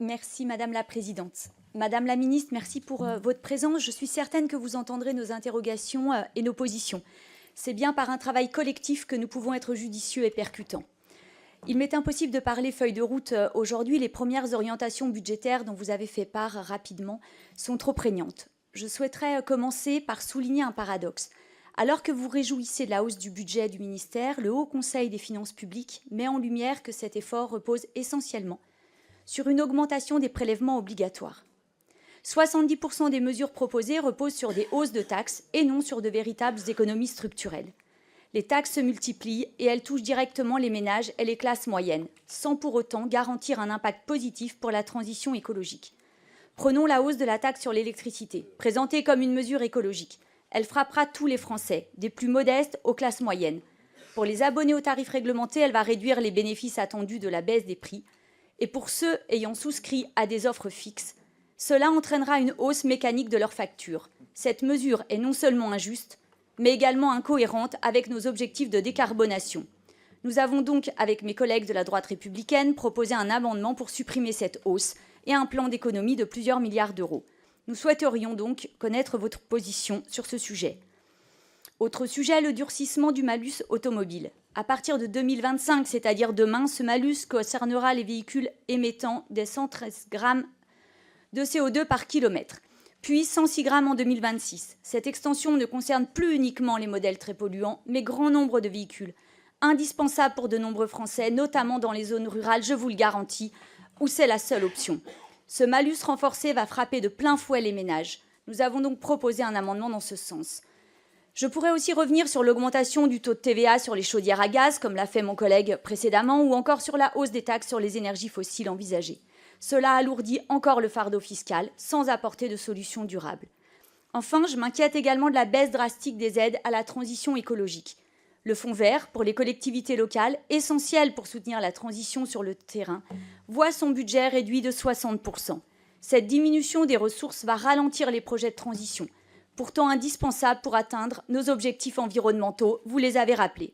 Merci Madame la Présidente. Madame la Ministre, merci pour votre présence. Je suis certaine que vous entendrez nos interrogations et nos positions. C'est bien par un travail collectif que nous pouvons être judicieux et percutants. Il m'est impossible de parler feuille de route aujourd'hui. Les premières orientations budgétaires dont vous avez fait part rapidement sont trop prégnantes. Je souhaiterais commencer par souligner un paradoxe. Alors que vous réjouissez de la hausse du budget du ministère, le Haut Conseil des finances publiques met en lumière que cet effort repose essentiellement sur une augmentation des prélèvements obligatoires. 70% des mesures proposées reposent sur des hausses de taxes et non sur de véritables économies structurelles. Les taxes se multiplient et elles touchent directement les ménages et les classes moyennes, sans pour autant garantir un impact positif pour la transition écologique. Prenons la hausse de la taxe sur l'électricité, présentée comme une mesure écologique. Elle frappera tous les Français, des plus modestes aux classes moyennes. Pour les abonnés aux tarifs réglementés, elle va réduire les bénéfices attendus de la baisse des prix. Et pour ceux ayant souscrit à des offres fixes, cela entraînera une hausse mécanique de leurs factures. Cette mesure est non seulement injuste, mais également incohérente avec nos objectifs de décarbonation. Nous avons donc, avec mes collègues de la droite républicaine, proposé un amendement pour supprimer cette hausse et un plan d'économie de plusieurs milliards d'euros. Nous souhaiterions donc connaître votre position sur ce sujet. Autre sujet, le durcissement du malus automobile. À partir de 2025, c'est-à-dire demain, ce malus concernera les véhicules émettant des 113 grammes de CO2 par kilomètre, puis 106 grammes en 2026. Cette extension ne concerne plus uniquement les modèles très polluants, mais grand nombre de véhicules, indispensables pour de nombreux Français, notamment dans les zones rurales, je vous le garantis, où c'est la seule option. Ce malus renforcé va frapper de plein fouet les ménages. Nous avons donc proposé un amendement dans ce sens. Je pourrais aussi revenir sur l'augmentation du taux de TVA sur les chaudières à gaz, comme l'a fait mon collègue précédemment, ou encore sur la hausse des taxes sur les énergies fossiles envisagées. Cela alourdit encore le fardeau fiscal, sans apporter de solution durable. Enfin, je m'inquiète également de la baisse drastique des aides à la transition écologique. Le fonds vert, pour les collectivités locales, essentiel pour soutenir la transition sur le terrain, voit son budget réduit de 60%. Cette diminution des ressources va ralentir les projets de transition, pourtant indispensable pour atteindre nos objectifs environnementaux, vous les avez rappelés.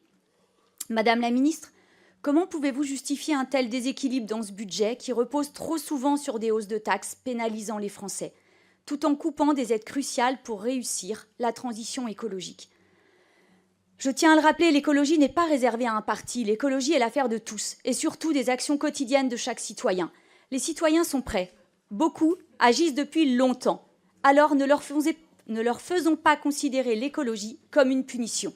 Madame la ministre, comment pouvez-vous justifier un tel déséquilibre dans ce budget qui repose trop souvent sur des hausses de taxes pénalisant les Français, tout en coupant des aides cruciales pour réussir la transition écologique? Je tiens à le rappeler, l'écologie n'est pas réservée à un parti, l'écologie est l'affaire de tous, et surtout des actions quotidiennes de chaque citoyen. Les citoyens sont prêts, beaucoup agissent depuis longtemps, alors ne leur faisons pas considérer l'écologie comme une punition.